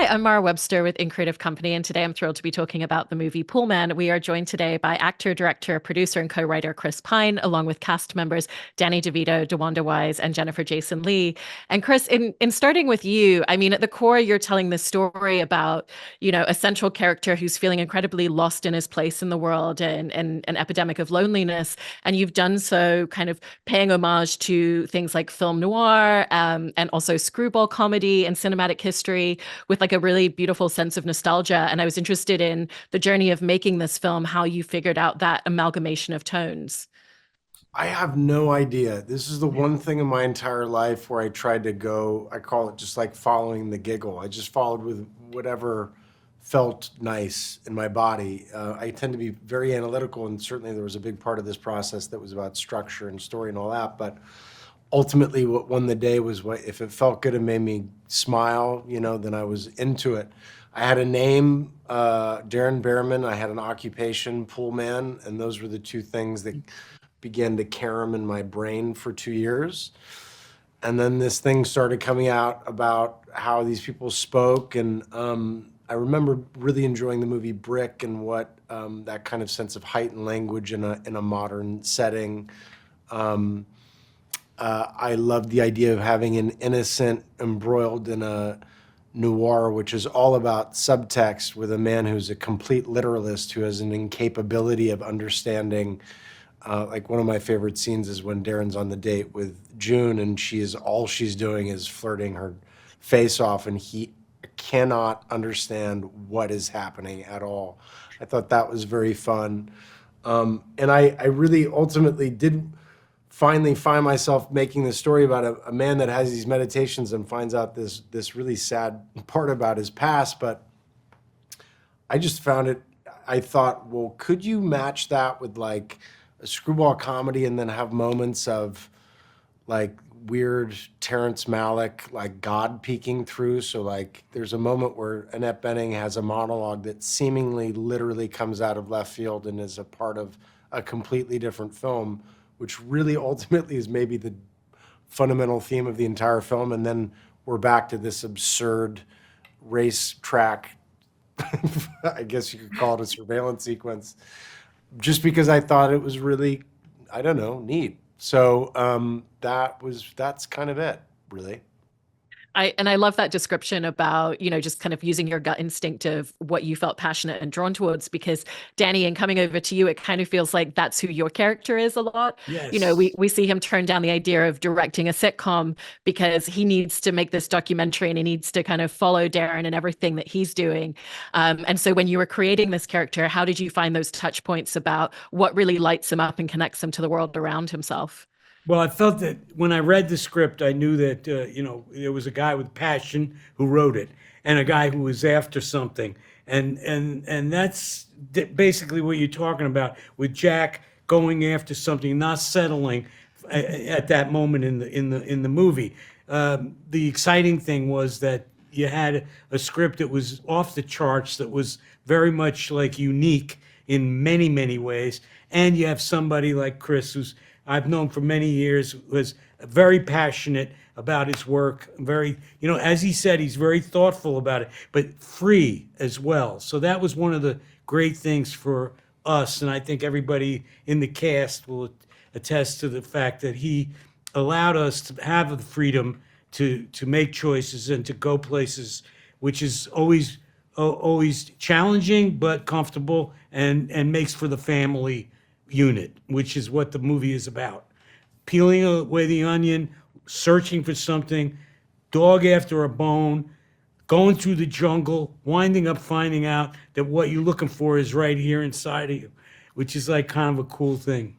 I'm Mara Webster with In Creative Company, and today I'm thrilled to be talking about the movie Poolman. We are joined today by actor, director, producer, and co-writer Chris Pine, along with cast members Danny DeVito, DeWanda Wise, and Jennifer Jason Leigh. And Chris, in starting with you, I mean, at the core, you're telling this story about, a central character who's feeling incredibly lost in his place in the world and an epidemic of loneliness. And you've done so kind of paying homage to things like film noir, and also screwball comedy and cinematic history with like a really beautiful sense of nostalgia. And I was interested in the journey of making this film, how you figured out that amalgamation of tones. I have no idea. This is the one thing in my entire life where I tried to go, I call it just like following the giggle. I just followed with whatever felt nice in my body. I tend to be very analytical, and certainly there was a big part of this process that was about structure and story and all that. But ultimately, what won the day was if it felt good and made me smile, then I was into it. I had a name, Darren Barrenman. I had an occupation, Poolman, and those were the two things that began to carom in my brain for 2 years. And then this thing started coming out about how these people spoke. And I remember really enjoying the movie Brick and what that kind of sense of heightened language in a modern setting. I loved the idea of having an innocent embroiled in a noir, which is all about subtext, with a man who's a complete literalist who has an incapability of understanding. Like one of my favorite scenes is when Darren's on the date with June, and all she's doing is flirting her face off, and he cannot understand what is happening at all. I thought that was very fun. And I really ultimately did finally find myself making this story about a man that has these meditations and finds out this really sad part about his past. But I just found it, I thought, well, could you match that with like a screwball comedy and then have moments of like weird Terrence Malick, like God peeking through? So like there's a moment where Annette Bening has a monologue that seemingly literally comes out of left field and is a part of a completely different film, which really ultimately is maybe the fundamental theme of the entire film. And then we're back to this absurd racetrack, I guess you could call it a surveillance sequence, just because I thought it was really, I don't know, neat. So that's kind of it, really. I love that description about, just kind of using your gut instinct of what you felt passionate and drawn towards, because Danny, in coming over to you, it kind of feels like that's who your character is a lot. Yes. We see him turn down the idea of directing a sitcom because he needs to make this documentary and he needs to kind of follow Darren and everything that he's doing. And so when you were creating this character, how did you find those touch points about what really lights him up and connects him to the world around himself? Well, I felt that when I read the script, I knew that there was a guy with passion who wrote it, and a guy who was after something, and that's basically what you're talking about with Jack going after something, not settling at that moment in the movie. The exciting thing was that you had a script that was off the charts, that was very much like unique in many ways, and you have somebody like Chris who's I've known for many years, was very passionate about his work. Very, as he said, he's very thoughtful about it, but free as well. So that was one of the great things for us. And I think everybody in the cast will attest to the fact that he allowed us to have the freedom to make choices and to go places, which is always challenging, but comfortable, and makes for the family unit, which is what the movie is about. Peeling away the onion, searching for something, dog after a bone, going through the jungle, winding up finding out that what you're looking for is right here inside of you, which is like kind of a cool thing.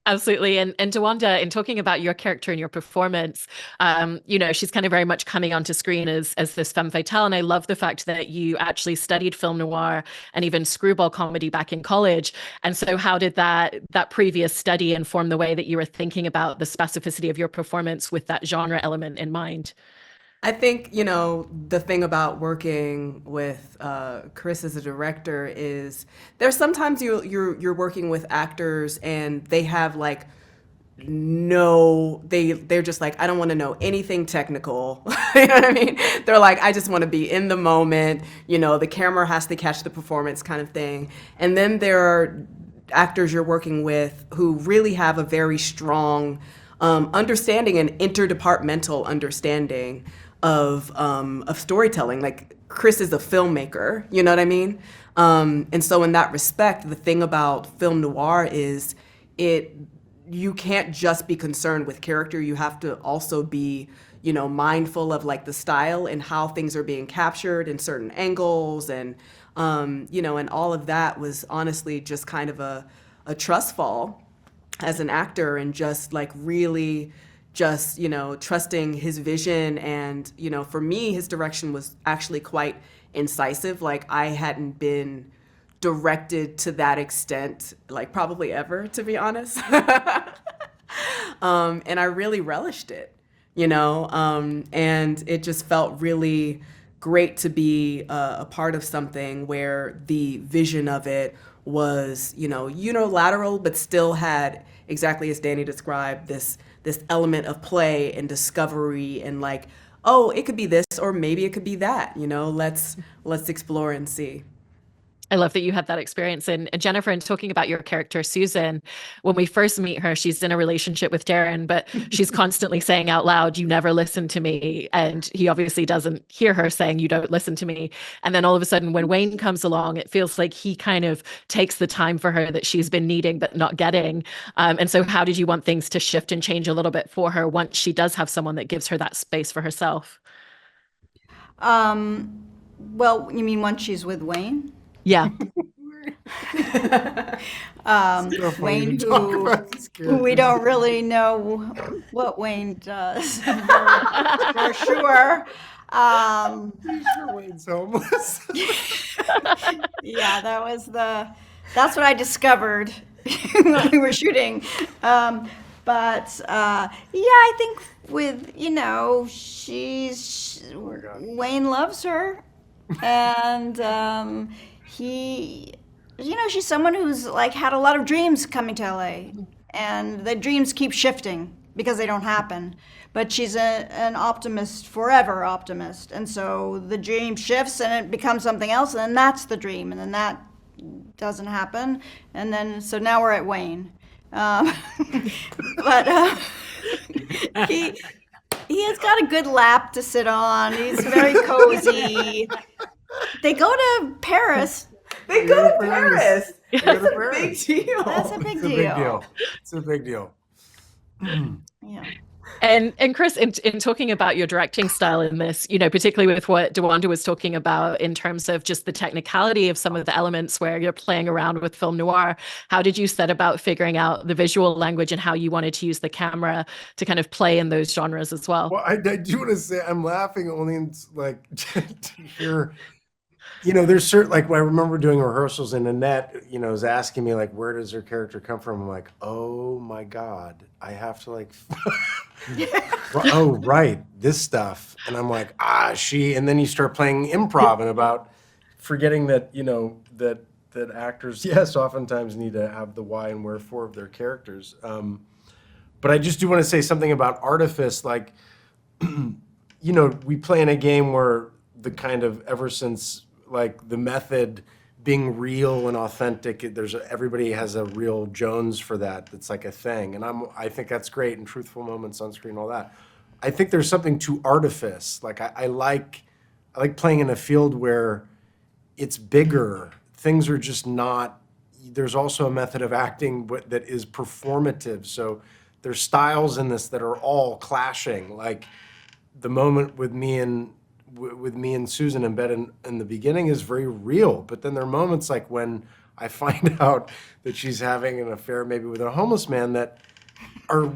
Absolutely. And DeWanda, in talking about your character and your performance, she's kind of very much coming onto screen as this femme fatale. And I love the fact that you actually studied film noir and even screwball comedy back in college. And so how did that previous study inform the way that you were thinking about the specificity of your performance with that genre element in mind? I think, the thing about working with Chris as a director is there's sometimes you're working with actors and they have like they're just like, I don't want to know anything technical. You know what I mean? They're like, I just want to be in the moment. The camera has to catch the performance kind of thing. And then there are actors you're working with who really have a very strong understanding and interdepartmental understanding of storytelling. Like Chris is a filmmaker, you know what I mean? And so in that respect, the thing about film noir is you can't just be concerned with character. You have to also be, mindful of like the style and how things are being captured in certain angles. And, and all of that was honestly just kind of a trust fall as an actor, and just like really just, trusting his vision. And, for me, his direction was actually quite incisive. Like I hadn't been directed to that extent, like probably ever, to be honest. And I really relished it, and it just felt really great to be a part of something where the vision of it was, unilateral, but still had, exactly as Danny described, this element of play and discovery, and like, oh, it could be this, or maybe it could be that, let's explore and see. I love that you had that experience. And Jennifer, in talking about your character, Susan, when we first meet her, she's in a relationship with Darren, but she's constantly saying out loud, "You never listen to me." And he obviously doesn't hear her saying, "You don't listen to me." And then all of a sudden, when Wayne comes along, it feels like he kind of takes the time for her that she's been needing, but not getting. And so how did you want things to shift and change a little bit for her once she does have someone that gives her that space for herself? Well, you mean once she's with Wayne? Yeah. Wayne, who we don't really know what Wayne does for sure. Sure, Wayne's homeless. Yeah, that's what I discovered when we were shooting. But yeah, I think with, Wayne loves her, and she's someone who's like had a lot of dreams coming to LA, and the dreams keep shifting because they don't happen. But she's an optimist, forever optimist, and so the dream shifts and it becomes something else, and then that's the dream, and then that doesn't happen, and then so now we're at Wayne. But he has got a good lap to sit on. He's very cozy. They go to Paris. They go to Paris. That's a big deal. That's a big deal. It's a big deal. Yeah. And Chris, in talking about your directing style in this, particularly with what DeWanda was talking about in terms of just the technicality of some of the elements where you're playing around with film noir, how did you set about figuring out the visual language and how you wanted to use the camera to kind of play in those genres as well? Well, I do want to say I'm laughing only in, like to hear. There's certain, like, when I remember doing rehearsals and Annette, was asking me, like, where does her character come from? I'm like, oh my God, I have to, like, oh, right, this stuff. And I'm like, and then you start playing improv and about forgetting that, that actors, yes, oftentimes need to have the why and wherefore of their characters. But I just do want to say something about artifice, like, we play in a game where the kind of, ever since, like, the method being real and authentic, everybody has a real Jones for that. That's like a thing, and I think that's great, and truthful moments on screen, all that. I think there's something to artifice. Like I like playing in a field where it's bigger. Things are just not. There's also a method of acting that is performative. So there's styles in this that are all clashing. Like the moment with me and Susan in bed in the beginning is very real, but then there are moments like when I find out that she's having an affair maybe with a homeless man that are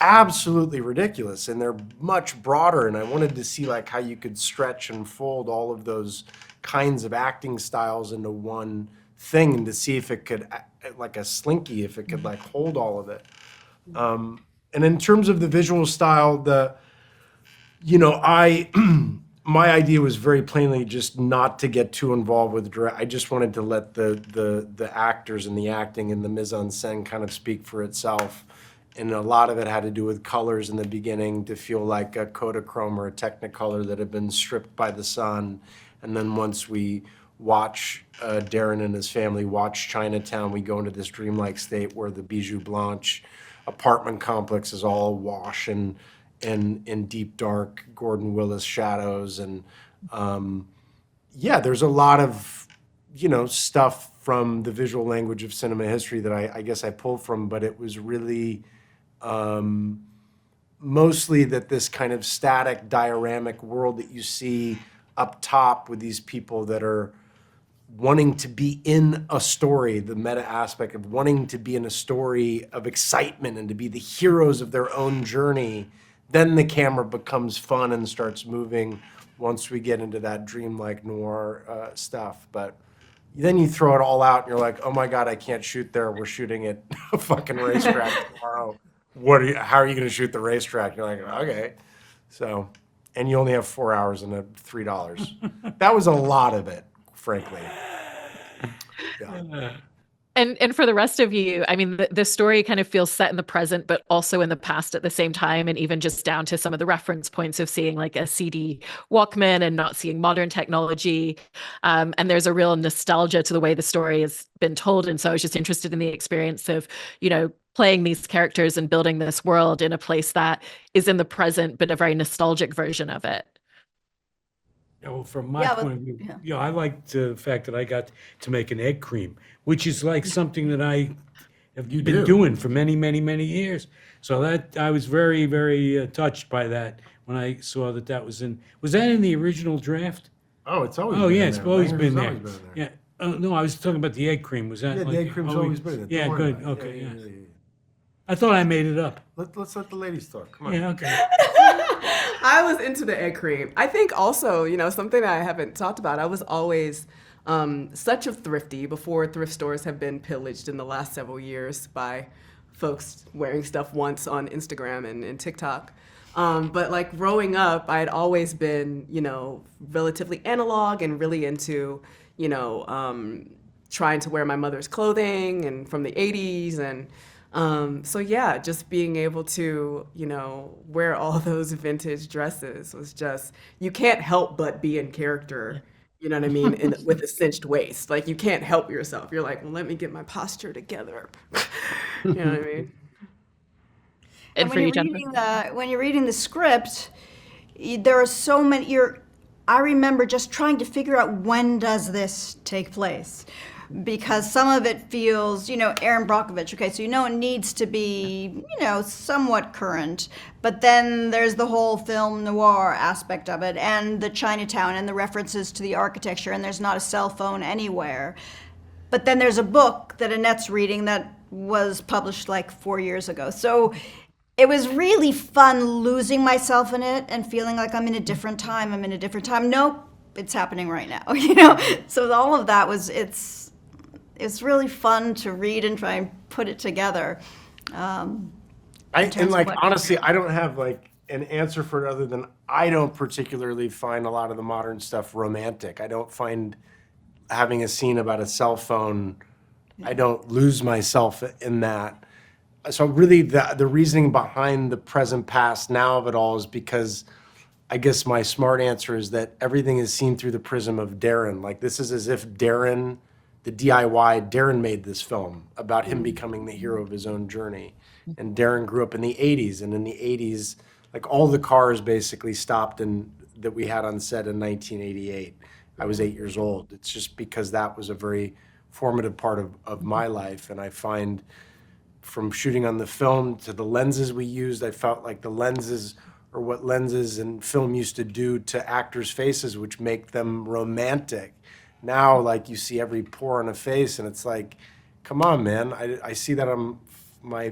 absolutely ridiculous, and they're much broader, and I wanted to see like how you could stretch and fold all of those kinds of acting styles into one thing, and to see if it could, like a slinky, if it could like hold all of it. And in terms of the visual style, my idea was very plainly just not to get too involved with I just wanted to let the actors and the acting and the mise en scène kind of speak for itself. And a lot of it had to do with colors in the beginning to feel like a Kodachrome or a Technicolor that had been stripped by the sun. And then once we watch Darren and his family watch Chinatown, we go into this dreamlike state where the Bijou Blanche apartment complex is all awash in deep, dark Gordon Willis shadows. And yeah, there's a lot of, stuff from the visual language of cinema history that I guess I pulled from, but it was really mostly that this kind of static dioramic world that you see up top with these people that are wanting to be in a story, the meta aspect of wanting to be in a story of excitement and to be the heroes of their own journey, then the camera becomes fun and starts moving once we get into that dreamlike noir stuff. But then you throw it all out and you're like, oh my God, I can't shoot there. We're shooting at a fucking racetrack tomorrow. How are you going to shoot the racetrack? You're like, okay. So, and you only have 4 hours and $3. That was a lot of it, frankly. Yeah. And for the rest of you, I mean, the story kind of feels set in the present, but also in the past at the same time, and even just down to some of the reference points of seeing like a CD Walkman and not seeing modern technology. And there's a real nostalgia to the way the story has been told. And so I was just interested in the experience of, playing these characters and building this world in a place that is in the present, but a very nostalgic version of it. Yeah, well, from my point of view, I liked the fact that I got to make an egg cream, which is like something that I have been doing for many, many, many years. So that I was very, very touched by that when I saw that was in. Was that in the original draft? Oh, it's always. Oh been yeah, in it's there. always Langer's been there. always been there. Yeah. No, I was talking about the egg cream. Was that? Yeah, like, the egg cream's always been there. Yeah, Don't worry good. about it. Okay, yeah. Yeah. I thought I made it up. Let's let the ladies talk. Come on. Yeah, okay. I was into the egg cream. I think also, something that I haven't talked about, I was always such a thrifty before thrift stores have been pillaged in the last several years by folks wearing stuff once on Instagram and TikTok. But like growing up, I had always been, relatively analog and really into, trying to wear my mother's clothing and from the 80s. And so yeah, just being able to, wear all those vintage dresses was just, you can't help but be in character, you know what I mean, with a cinched waist. Like you can't help yourself. You're like, well, let me get my posture together. You know what I mean? And for you, Jennifer? When you're reading the script, there are so many. I remember just trying to figure out when does this take place, because some of it feels, Aaron Brockovich. Okay, so it needs to be, somewhat current, but then there's the whole film noir aspect of it, and the Chinatown, and the references to the architecture, and there's not a cell phone anywhere. But then there's a book that Annette's reading that was published like 4 years ago. So it was really fun losing myself in it and feeling like I'm in a different time. Nope, it's happening right now. So all of that it's really fun to read and try and put it together. Honestly, I don't have like an answer for it other than I don't particularly find a lot of the modern stuff romantic. I don't find having a scene about a cell phone, I don't lose myself in that. So really the reasoning behind the present past now of it all is because I guess my smart answer is that everything is seen through the prism of Darren. Like this is as if Darren, the DIY, Darren made this film about him becoming the hero of his own journey. And Darren grew up in the 80s, and in the 80s, like all the cars basically stopped that we had on set in 1988. I was 8 years old. It's just because that was a very formative part of my life. And I find from shooting on the film to the lenses we used, I felt like the lenses are what lenses and film used to do to actors' faces, which make them romantic. Now, like you see every pore on a face, and it's like, come on, man. I see that on my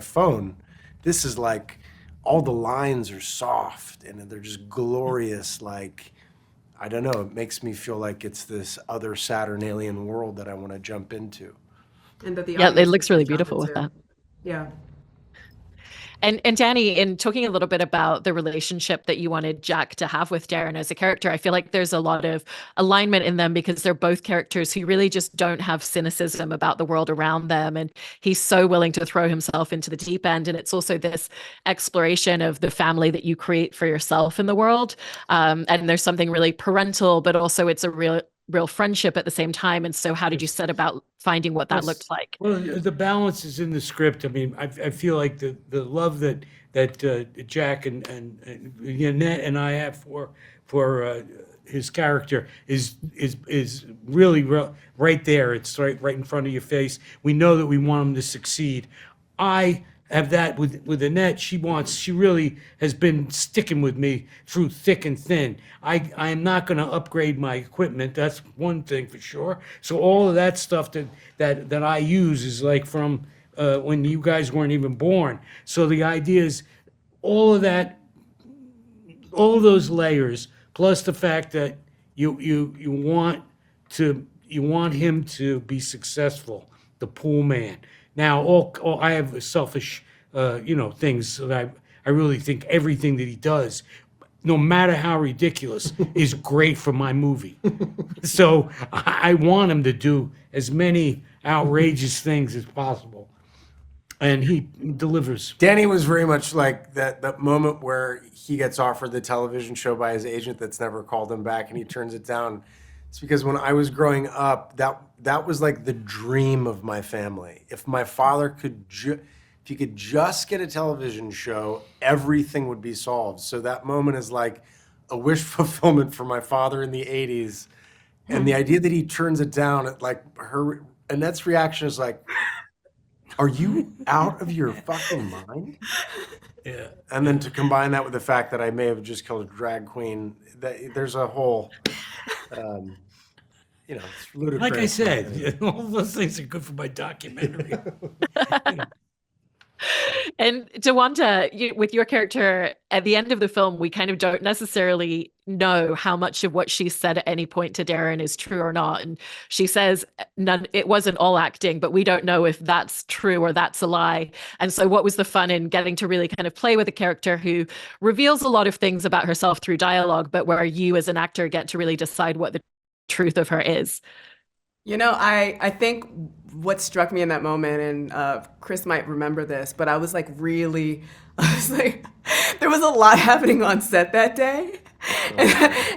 phone. This is like all the lines are soft and they're just glorious. Like, I don't know. It makes me feel like it's this other Saturn alien world that I want to jump into. And that it looks really beautiful with that. Yeah. And Danny, in talking a little bit about the relationship that you wanted Jack to have with Darren as a character, I feel like there's a lot of alignment in them because they're both characters who really just don't have cynicism about the world around them. And he's so willing to throw himself into the deep end. And it's also this exploration of the family that you create for yourself in the world. And there's something really parental, but also it's a real friendship at the same time. And so how did you set about finding what that looked like? Well, the balance is in the script. I mean, I feel like the love that Jack and Annette and I have for his character is really right there. It's right in front of your face. We know that we want him to succeed. I have that with Annette. She really has been sticking with me through thick and thin. I am not going to upgrade my equipment. That's one thing for sure. So all of that stuff that I use is like from when you guys weren't even born. So the idea is all of that, all of those layers, plus the fact that you want him to be successful, the Poolman. Now, all I have selfish, things that I really think everything that he does, no matter how ridiculous, is great for my movie. So I want him to do as many outrageous things as possible, and he delivers. Danny was very much like that moment where he gets offered the television show by his agent that's never called him back, and he turns it down. It's because when I was growing up, that was like the dream of my family. If my father could, if he could just get a television show, everything would be solved. So that moment is like a wish fulfillment for my father in the 80s. And the idea that he turns it down, like Annette's reaction is like, are you out of your fucking mind? Yeah. And then to combine that with the fact that I may have just killed a drag queen, there's a whole, it's ludicrous. Like I said, all those things are good for my documentary. And DeWanda, with your character, at the end of the film, we kind of don't necessarily know how much of what she said at any point to Darren is true or not. And she says it wasn't all acting, but we don't know if that's true or that's a lie. And so what was the fun in getting to really kind of play with a character who reveals a lot of things about herself through dialogue, but where you as an actor get to really decide what the truth of her is? I think what struck me in that moment, and Chris might remember this, but I was like, there was a lot happening on set that day.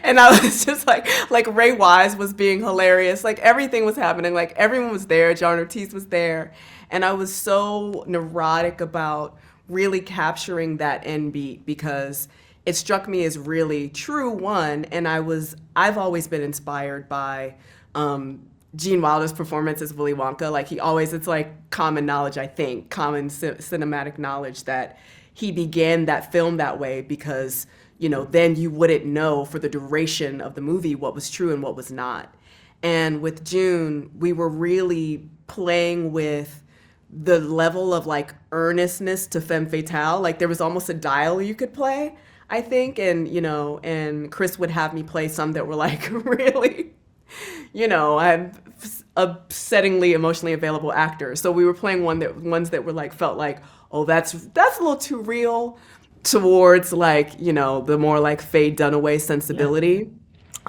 And I was just like Ray Wise was being hilarious. Like everything was happening. Like everyone was there. John Ortiz was there. And I was so neurotic about really capturing that end beat because it struck me as really true, one. And I've always been inspired by Gene Wilder's performance as Willy Wonka. Like it's like common knowledge, I think, common cinematic knowledge that he began that film that way because, then you wouldn't know for the duration of the movie what was true and what was not. And with June, we were really playing with the level of like earnestness to femme fatale. Like there was almost a dial you could play, I think. And, and Chris would have me play some that were like really, I'm upsettingly emotionally available actors. So we were playing ones that were like, felt like, oh, that's a little too real towards like, the more like Faye Dunaway sensibility.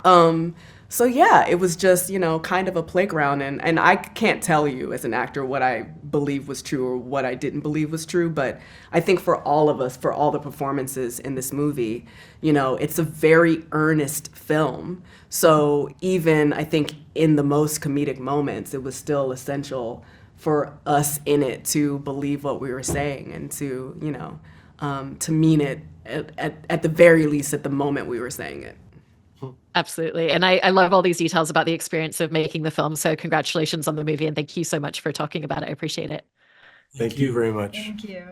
Yeah. So yeah, it was just, kind of a playground. And I can't tell you as an actor what I believe was true or what I didn't believe was true. But I think for all of us, for all the performances in this movie, it's a very earnest film. So even I think in the most comedic moments, it was still essential for us in it to believe what we were saying and to, to mean it at the very least at the moment we were saying it. Absolutely. And I love all these details about the experience of making the film. So congratulations on the movie. And thank you so much for talking about it. I appreciate it. Thank you very much. Thank you.